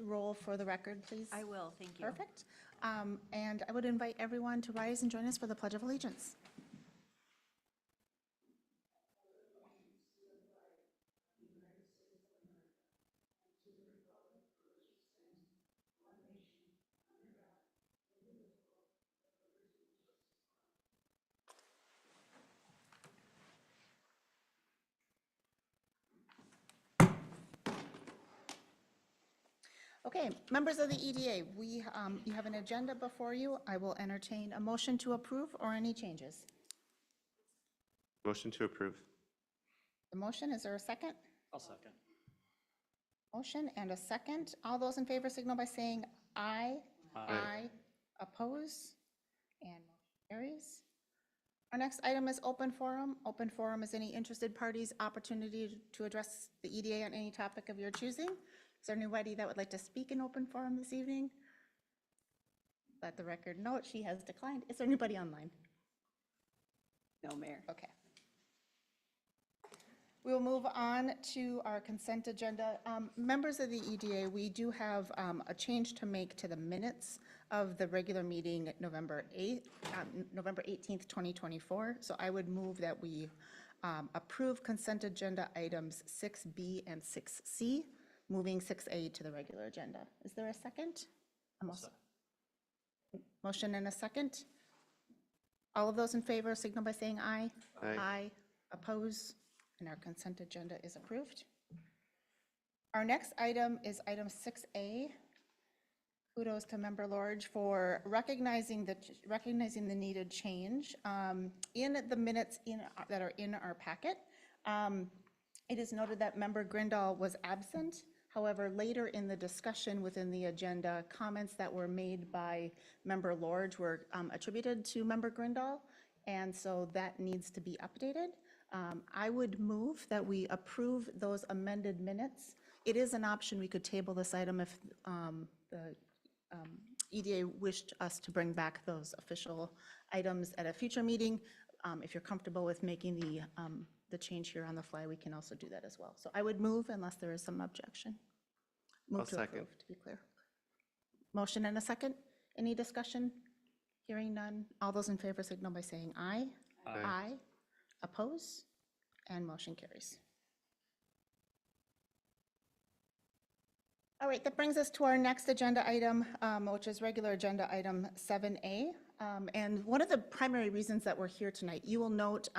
Roll for the record, please. I will, thank you. Perfect. And I would invite everyone to rise and join us for the Pledge of Allegiance. Okay, members of the EDA, you have an agenda before you. I will entertain a motion to approve or any changes. Motion to approve. The motion, is there a second? I'll second. Motion and a second. All those in favor signal by saying aye. Aye. Oppose? And motion carries. Our next item is open forum. Open forum is any interested parties' opportunity to address the EDA on any topic of your choosing. Is there anybody that would like to speak in open forum this evening? Let the record note she has declined. Is there anybody online? No, Mayor. Okay. We will move on to our consent agenda. Members of the EDA, we do have a change to make to the minutes of the regular meeting November 18th, 2024. So I would move that we approve consent agenda items 6B and 6C, moving 6A to the regular agenda. Is there a second? Motion and a second. All of those in favor signal by saying aye. Aye. Oppose? And our consent agenda is approved. Our next item is item 6A. Kudos to Member Lorge for recognizing the needed change in the minutes that are in our packet. It is noted that Member Grindal was absent. However, later in the discussion within the agenda, comments that were made by Member Lorge were attributed to Member Grindal, and so that needs to be updated. I would move that we approve those amended minutes. It is an option. We could table this item if the EDA wished us to bring back those official items at a future meeting. If you're comfortable with making the change here on the fly, we can also do that as well. So I would move unless there is some objection. Move I'll to second. approve, to be clear. Motion and a second. Any discussion? Hearing none. All those in favor signal by saying aye. Aye. Oppose? And motion carries. All right, that brings us to our next agenda item, which is regular agenda item 7A. And one of the primary reasons that we're here tonight, you will note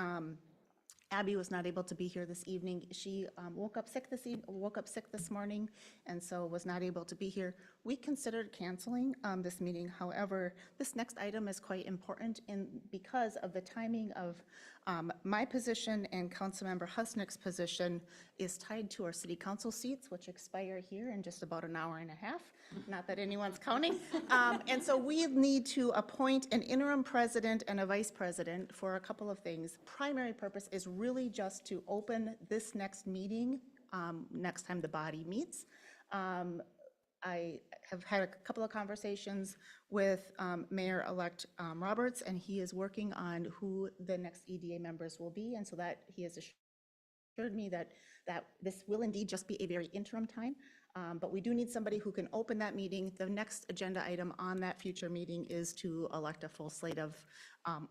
Abby was not able to be here this evening. She woke up sick this morning, and so was not able to be here. We considered canceling this meeting. However, this next item is quite important because of the timing of my position and Councilmember Husnick's position is tied to our city council seats, which expire here in just about an hour and a half. Not that anyone's counting. And so we need to appoint an interim president and a vice president for a couple of things. Primary purpose is really just to open this next meeting next time the body meets. I have had a couple of conversations with Mayor-elect Roberts, and he is working on who the next EDA members will be, and so that he has assured me that this will indeed just be a very interim time, but we do need somebody who can open that meeting. The next agenda item on that future meeting is to elect a full slate of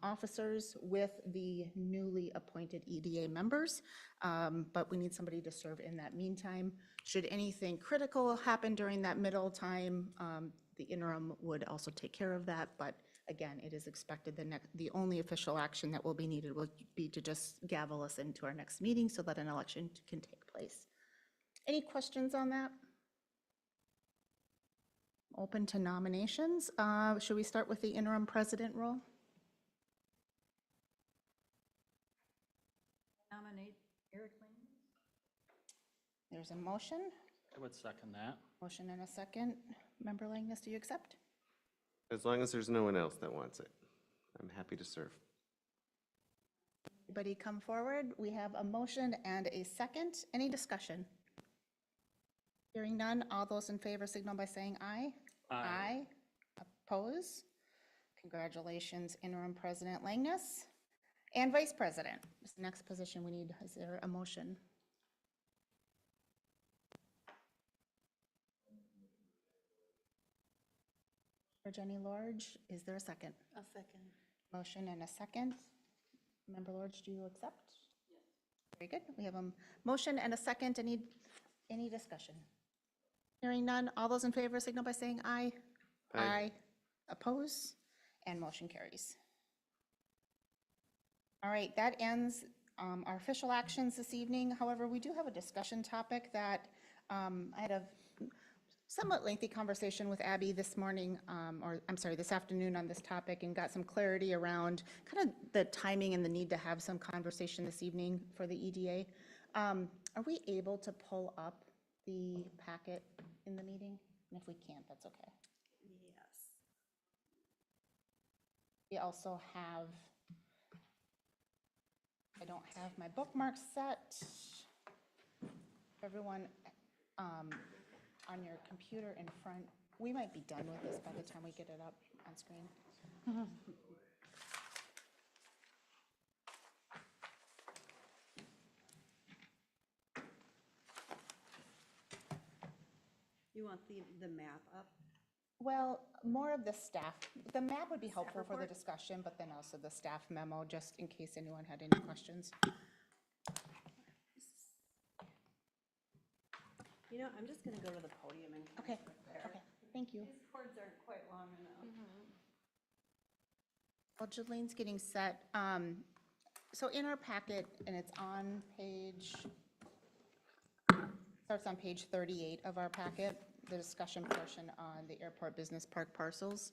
officers with the newly appointed EDA members, but we need somebody to serve in that meantime. Should anything critical happen during that middle time, the interim would also take care of that, but again, it is expected the only official action that will be needed will be to just gavel us into our next meeting so that an election can take place. Any questions on that? Open to nominations. Should we start with the interim president role? Nominate Eric Lane. There's a motion. I would second that. Motion and a second. Member Langness, do you accept? As long as there's no one else that wants it, I'm happy to serve. Everybody come forward. We have a motion and a second. Any discussion? Hearing none, all those in favor signal by saying aye. Aye. Oppose? Congratulations, interim president Langness. And vice president. This next position we need, is there a motion? For Jenny Lorge, is there a second? A second. Motion and a second. Member Lorge, do you accept? Yes. Very good. We have a motion and a second. Any discussion? Hearing none. All those in favor signal by saying aye. Aye. Oppose? And motion carries. All right, that ends our official actions this evening. However, we do have a discussion topic that I had a somewhat lengthy conversation with Abby this morning, or I'm sorry, this afternoon on this topic, and got some clarity around kind of the timing and the need to have some conversation this evening for the EDA. Are we able to pull up the packet in the meeting? And if we can't, that's okay. Yes. We also have, I don't have my bookmarks set. Everyone on your computer in front, we might be done with this by the time we get it up on screen. You want the map up? Well, more of the staff, the map would be helpful for the report? discussion, but then also the staff memo, just in case anyone had any questions. You know, I'm just gonna go to the podium and kind Okay, of prepare. okay, thank you. These cords aren't quite long enough. While Jalene's getting set, so in our packet, and it's on page, starts on page 38 of our packet, the discussion portion on the airport business park parcels.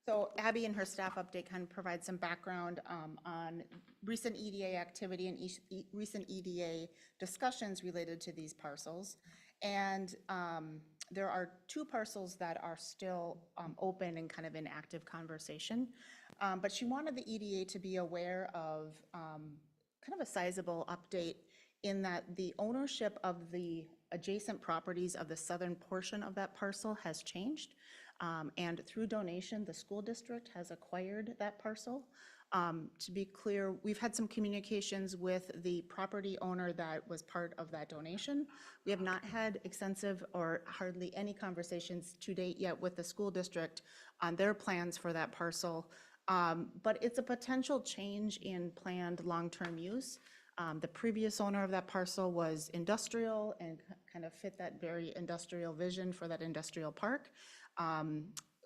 So Abby and her staff update kind of provides some background on recent EDA activity and recent EDA discussions related to these parcels. And there are two parcels that are still open and kind of in active conversation. But she wanted the EDA to be aware of kind of a sizable update in that the ownership of the adjacent properties of the southern portion of that parcel has changed. And through donation, the school district has acquired that parcel. To be clear, we've had some communications with the property owner that was part of that donation. We have not had extensive or hardly any conversations to date yet with the school district on their plans for that parcel. But it's a potential change in planned long-term use. The previous owner of that parcel was industrial and kind of fit that very industrial vision for that industrial park.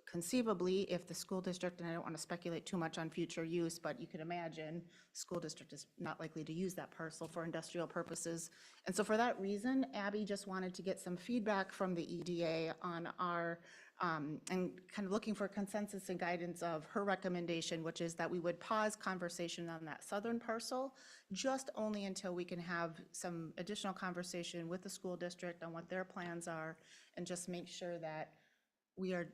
Conceivably, if the school district, and I don't want to speculate too much on future use, but you could imagine, the school district is not likely to use that parcel for industrial purposes. And so for that reason, Abby just wanted to get some feedback from the EDA on our, and kind of looking for consensus and guidance of her recommendation, which is that we would pause conversation on that southern parcel, just only until we can have some additional conversation with the school district on what their plans are, and just make sure that we are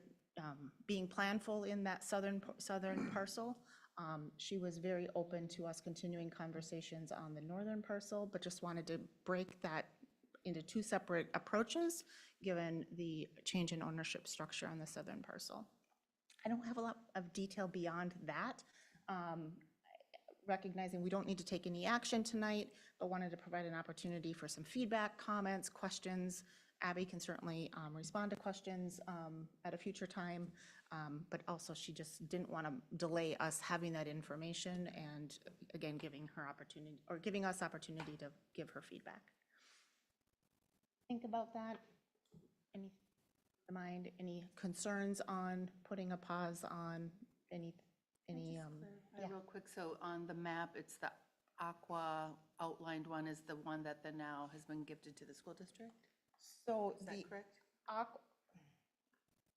being planful in that southern parcel. She was very open to us continuing conversations on the northern parcel, but just wanted to break that into two separate approaches, given the change in ownership structure on the southern parcel. I don't have a lot of detail beyond that, recognizing we don't need to take any action tonight, but wanted to provide an opportunity for some feedback, comments, questions. Abby can certainly respond to questions at a future time, but also she just didn't want to delay us having that information and, again, giving her opportunity, or giving us opportunity to give her feedback. Think about that. Any mind, any concerns on putting a pause on any, yeah. Real quick, so on the map, it's the aqua outlined one is the one that then now has been gifted to the school district? So Is the that correct?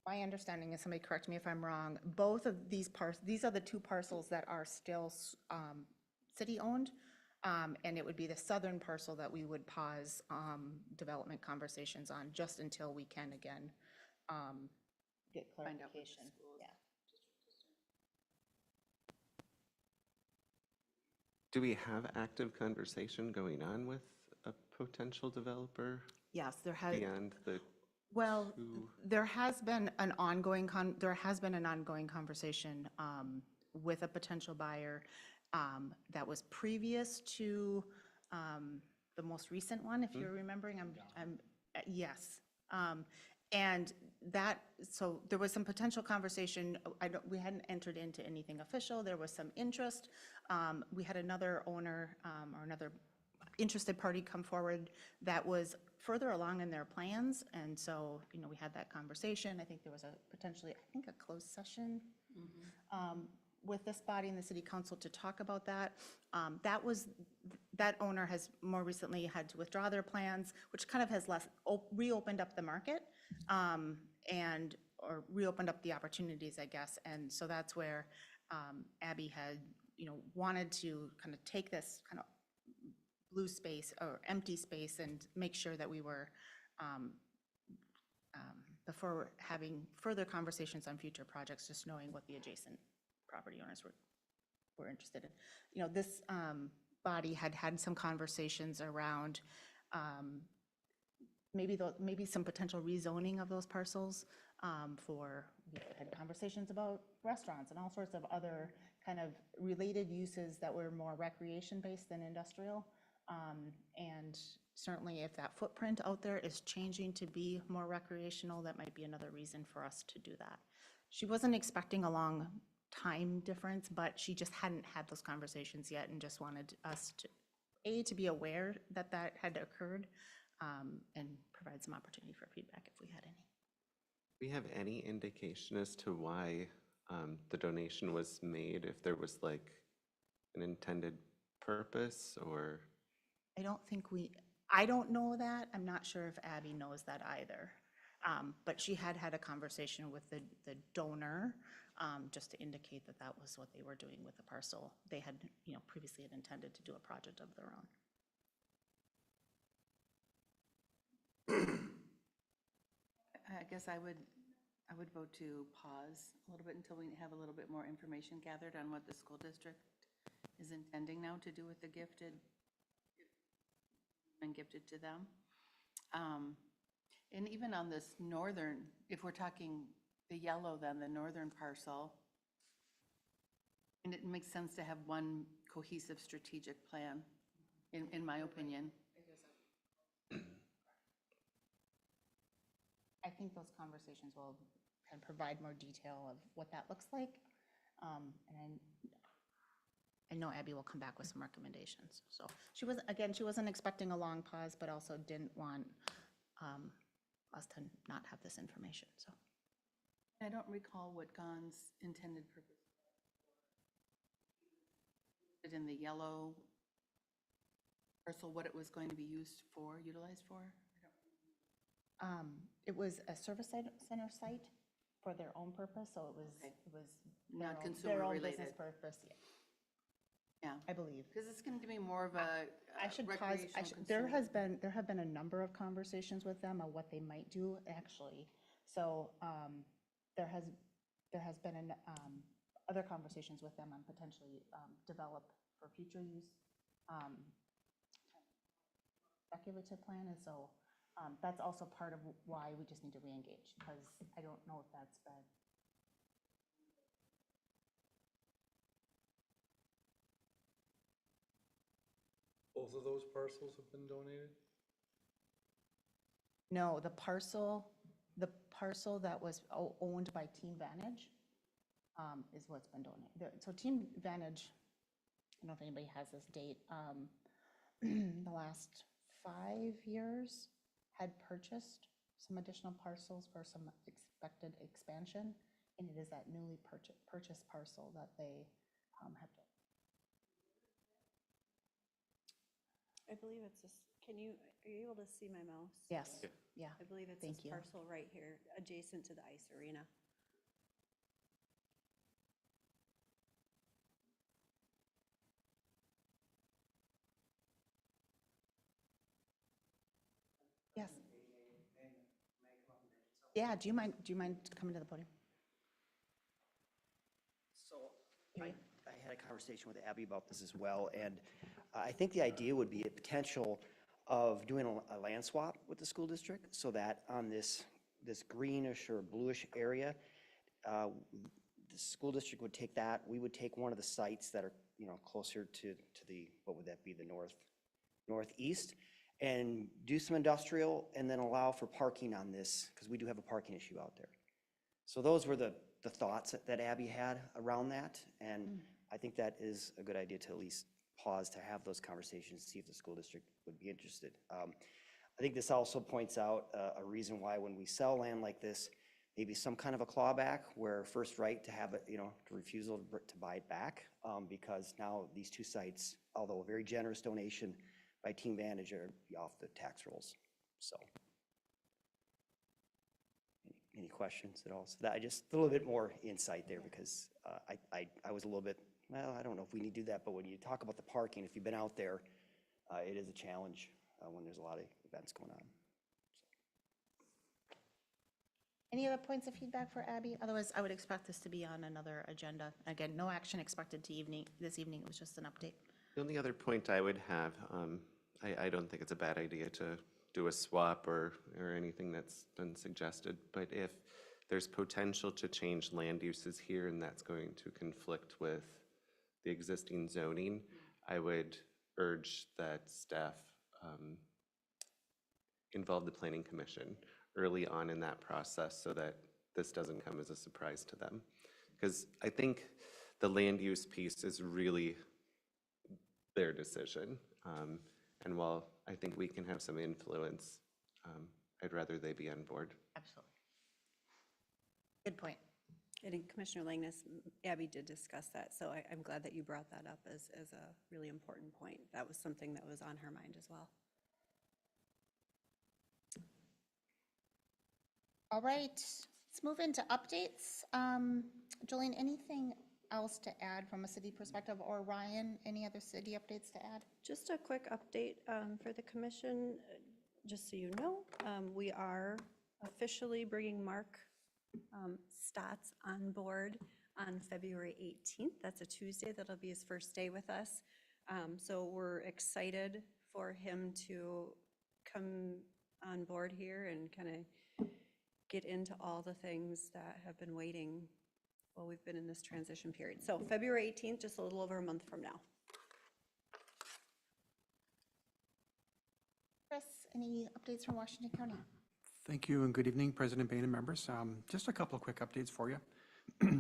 my understanding is, somebody correct me if I'm wrong, both of these these are the two parcels that are still city-owned, and it would be the southern parcel that we would pause development conversations on, just until we can, again, get Find out what the clarification. schools- Yeah. Do we have active conversation going on with a potential developer Yes, there has. beyond the Well, two? there has been an ongoing conversation with a potential buyer that was previous to the most recent one, if you're remembering. Yes. And that, so there was some potential conversation. We hadn't entered into anything official. There was some interest. We had another owner or another interested party come forward that was further along in their plans. And so, we had that conversation. I think there was a closed session with this body and the city council to talk about that. That owner has more recently had to withdraw their plans, which kind of has reopened up the market or reopened up the opportunities, I guess. And so that's where Abby had, wanted to kind of take this kind of blue space or empty space and make sure that we were, before having further conversations on future projects, just knowing what the adjacent property owners were interested in. This body had some conversations around maybe some potential rezoning of those parcels we had conversations about restaurants and all sorts of other kind of related uses that were more recreation-based than industrial. And certainly if that footprint out there is changing to be more recreational, that might be another reason for us to do that. She wasn't expecting a long time difference, but she just hadn't had those conversations yet and just wanted us to be aware that that had occurred and provide some opportunity for feedback if we had any. Do we have any indication as to why the donation was made, if there was like an intended purpose or? I don't know that. I'm not sure if Abby knows that either. But she had a conversation with the donor just to indicate that that was what they were doing with the parcel. They had, previously had intended to do a project of their own. I guess I would vote to pause a little bit until we have a little bit more information gathered on what the school district is intending now to do with the gifted to them. And even on this northern, if we're talking the yellow, then the northern parcel, and it makes sense to have one cohesive strategic plan, in my opinion. I think those conversations will kind of provide more detail of what that looks like. And I know Abby will come back with some recommendations. So she wasn't expecting a long pause, but also didn't want us to not have this information, so. I don't recall what Gon's intended purpose was. In the yellow parcel, what it was going to be utilized for? It was a service center site for their own purpose, so it was Not their consumer own related. business purpose, yeah. Yeah, I believe. because it's going to be more of a I should pause. recreational There consumer. have been a number of conversations with them on what they might do, actually. So there has been other conversations with them on potentially develop for future use speculative plan, and so that's also part of why we just need to reengage, because I don't know if that's been. Both of those parcels have been donated? No, the parcel that was owned by Team Vantage is what's been donated. So Team Vantage, I don't know if anybody has this date, the last 5 years had purchased some additional parcels for some expected expansion, and it is that newly purchased parcel that they have to. I believe it's this, are you able to see my mouse? Yes, yeah. I believe it's Thank this you. parcel right here, adjacent to the ice arena. Yes. Yeah, do you mind coming to the podium? So I had a conversation with Abby about this as well, and I think the idea would be a potential of doing a land swap with the school district, so that on this greenish or bluish area, the school district would take that, we would take one of the sites that are, closer to the, what would that be, the northeast, and do some industrial and then allow for parking on this, because we do have a parking issue out there. So those were the thoughts that Abby had around that, and I think that is a good idea to at least pause to have those conversations, see if the school district would be interested. I think this also points out a reason why when we sell land like this, maybe some kind of a clawback where first right to have it, to refusal to buy it back, because now these two sites, although a very generous donation by Team Vantage, are off the tax rolls. So, any questions at all? So that just a little bit more insight there, because I was a little bit, well, I don't know if we need to do that, but when you talk about the parking, if you've been out there, it is a challenge when there's a lot of events going on. Any other points of feedback for Abby? Otherwise, I would expect this to be on another agenda. Again, no action expected this evening. It was just an update. The only other point I would have, I don't think it's a bad idea to do a swap or anything that's been suggested, but if there's potential to change land uses here and that's going to conflict with the existing zoning, I would urge that staff involve the Planning Commission early on in that process so that this doesn't come as a surprise to them. Because I think the land use piece is really their decision. And while I think we can have some influence, I'd rather they be on board. Absolutely. Good point. I think Commissioner Langness, Abby did discuss that, so I'm glad that you brought that up as a really important point. That was something that was on her mind as well. All right, let's move into updates. Jolene, anything else to add from a city perspective, or Ryan, any other city updates to add? Just a quick update for the commission, just so you know, we are officially bringing Mark Stotts on board on February 18th. That's a Tuesday. That'll be his first day with us. So we're excited for him to come on board here and kind of get into all the things that have been waiting while we've been in this transition period. So February 18th, just a little over a month from now. Chris, any updates from Washington County? Thank you and good evening, President Bain and members. Just a couple of quick updates for you.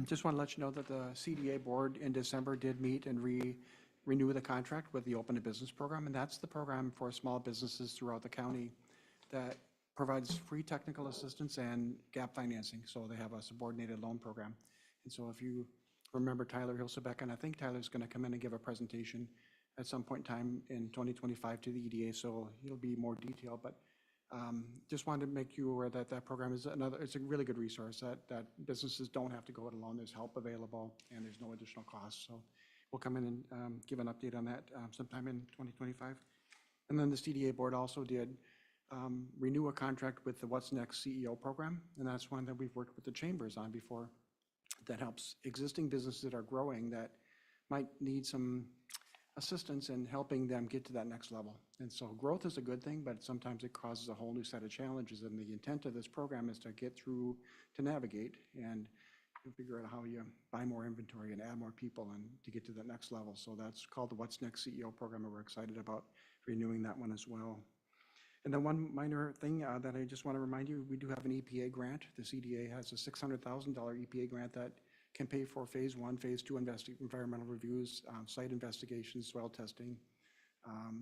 Just want to let you know that the CDA board in December did meet and renew the contract with the Open to Business program, and that's the program for small businesses throughout the county that provides free technical assistance and gap financing. So they have a subordinated loan program. And so if you remember Tyler Hilsebeck, and I think Tyler's going to come in and give a presentation at some point in time in 2025 to the EDA, so it'll be more detailed, but just wanted to make you aware that that program is it's a really good resource that businesses don't have to go it alone. There's help available and there's no additional cost. So we'll come in and give an update on that sometime in 2025. And then the CDA board also did renew a contract with the What's Next CEO program, and that's one that we've worked with the chambers on before, that helps existing businesses that are growing that might need some assistance in helping them get to that next level. And so growth is a good thing, but sometimes it causes a whole new set of challenges. And the intent of this program is to get through, to navigate, and figure out how you buy more inventory and add more people and to get to that next level. So that's called the What's Next CEO program, and we're excited about renewing that one as well. And then one minor thing that I just want to remind you, we do have an EPA grant. The CDA has a $600,000 EPA grant that can pay for phase 1, phase 2 environmental reviews, site investigations, soil testing.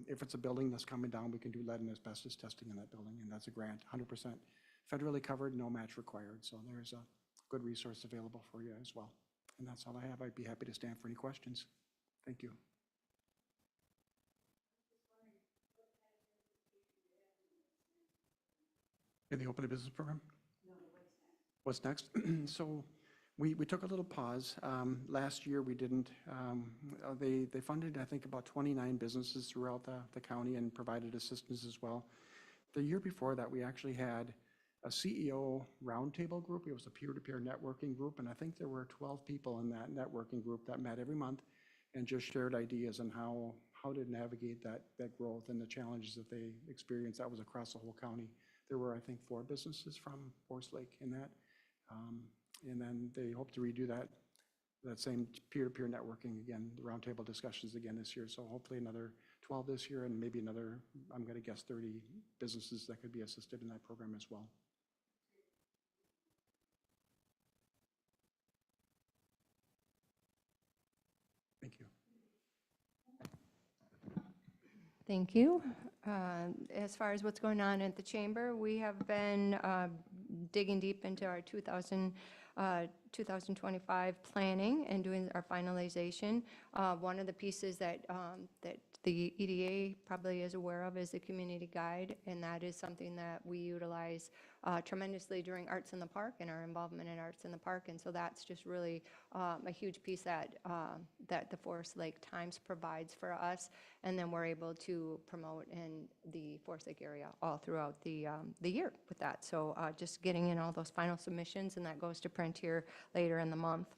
If it's a building that's coming down, we can do lead and asbestos testing in that building, and that's a grant, 100% federally covered, no match required. So there's a good resource available for you as well. And that's all I have. I'd be happy to stand for any questions. Thank you. In the Open to Business program? No, what's next? So we took a little pause. Last year we didn't, they funded, I think, about 29 businesses throughout the county and provided assistance as well. The year before that, we actually had a CEO roundtable group. It was a peer-to-peer networking group, and I think there were 12 people in that networking group that met every month and just shared ideas on how to navigate that growth and the challenges that they experienced. That was across the whole county. There were, I think, 4 businesses from Forest Lake in that. And then they hope to redo that same peer-to-peer networking again, the roundtable discussions again this year. So hopefully another 12 this year, and maybe another, I'm going to guess 30 businesses that could be assisted in that program as well. Thank you. Thank you. As far as what's going on at the chamber, we have been digging deep into our 2025 planning and doing our finalization. One of the pieces that the EDA probably is aware of is the community guide, and that is something that we utilize tremendously during Arts in the Park and our involvement in Arts in the Park. And so that's just really a huge piece that the Forest Lake Times provides for us. And then we're able to promote in the Forest Lake area all throughout the year with that. So just getting in all those final submissions, and that goes to print here later in the month.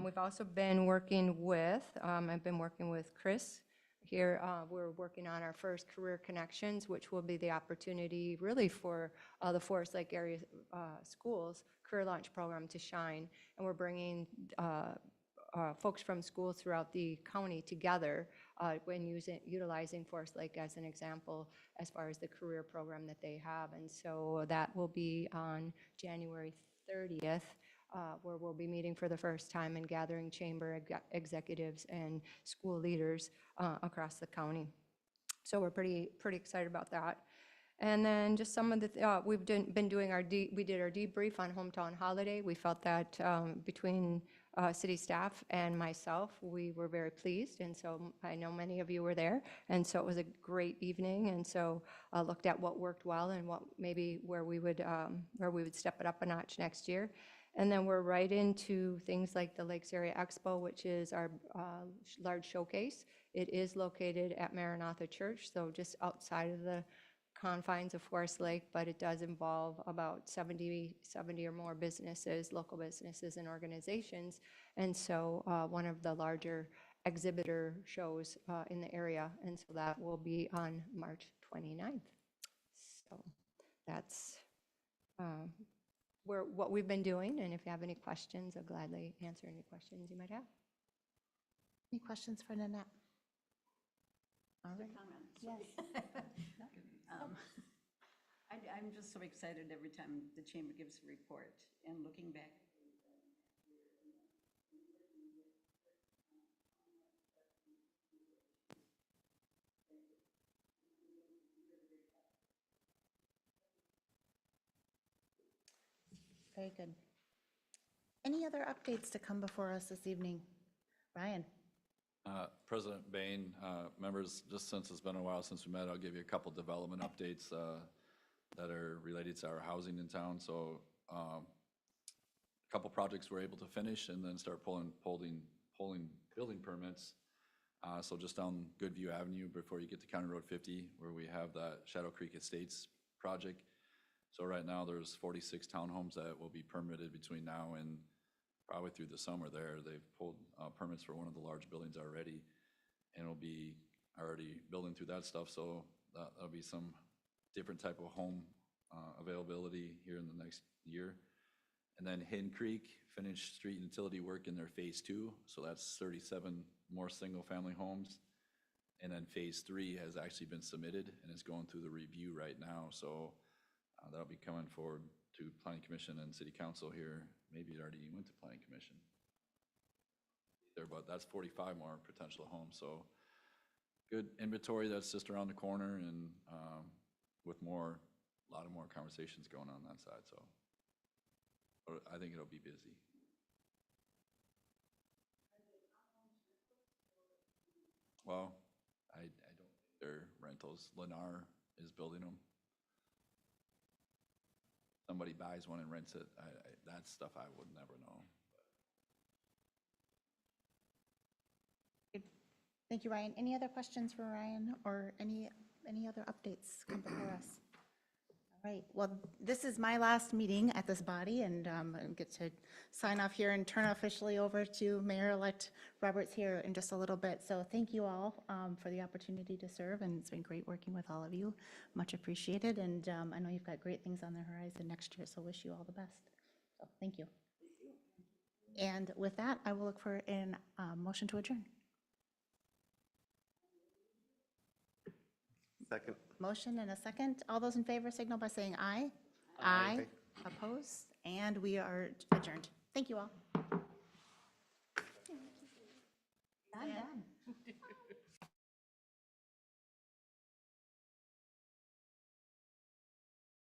We've also been working with, I've been working with Chris. Here, we're working on our first Career Connections, which will be the opportunity really for the Forest Lake area schools career launch program to shine. And we're bringing folks from schools throughout the county together when utilizing Forest Lake as an example as far as the career program that they have. And so that will be on January 30th. Where we'll be meeting for the first time and gathering chamber executives and school leaders across the county. So we're pretty excited about that. And then just some of the, we did our debrief on Hometown Holiday. We felt that between city staff and myself, we were very pleased. And so I know many of you were there. And so it was a great evening. And so I looked at what worked well and what maybe where we would step it up a notch next year. And then we're right into things like the Lakes Area Expo, which is our large showcase. It is located at Maranatha Church, so just outside of the confines of Forest Lake, but it does involve about 70 or more businesses, local businesses and organizations. And so one of the larger exhibitor shows in the area. And so that will be on March 29th. So that's what we've been doing, and if you have any questions, I'll gladly answer any questions you might have. Any questions for Nanette? All right. Yes. I'm just so excited every time the chamber gives a report, and looking back. Very good. Any other updates to come before us this evening? Ryan? President Bain, members, just since it's been a while since we met, I'll give you a couple development updates that are related to our housing in town. So a couple projects we're able to finish and then start pulling building permits. So just down Goodview Avenue before you get to County Road 50, where we have that Shadow Creek Estates project. So right now there's 46 townhomes that will be permitted between now and probably through the summer there. They've pulled permits for one of the large buildings already, and it'll be already building through that stuff. So that'll be some different type of home availability here in the next year. And then Hidden Creek finished street and utility work in their phase 2. So that's 37 more single family homes. And then phase 3 has actually been submitted and is going through the review right now. So that'll be coming forward to Planning Commission and City Council here. Maybe it already went to Planning Commission there, but that's 45 more potential homes. So good inventory that's just around the corner, and with a lot of more conversations going on that side. So I think it'll be busy. Well, I don't think they're rentals. Lennar is building them. Somebody buys one and rents it. That's stuff I would never know. Thank you, Ryan. Any other questions for Ryan, or any other updates come before us? All right, well, this is my last meeting at this body, and I get to sign off here and turn officially over to Mayor-elect Roberts here in just a little bit. So thank you all for the opportunity to serve, and it's been great working with all of you. Much appreciated, and I know you've got great things on the horizon next year, so wish you all the best. So thank you. And with that, I will look for a motion to adjourn. Second. Motion and a second. All those in favor signal by saying aye. Aye. Opposed? And we are adjourned. Thank you all. I'm done.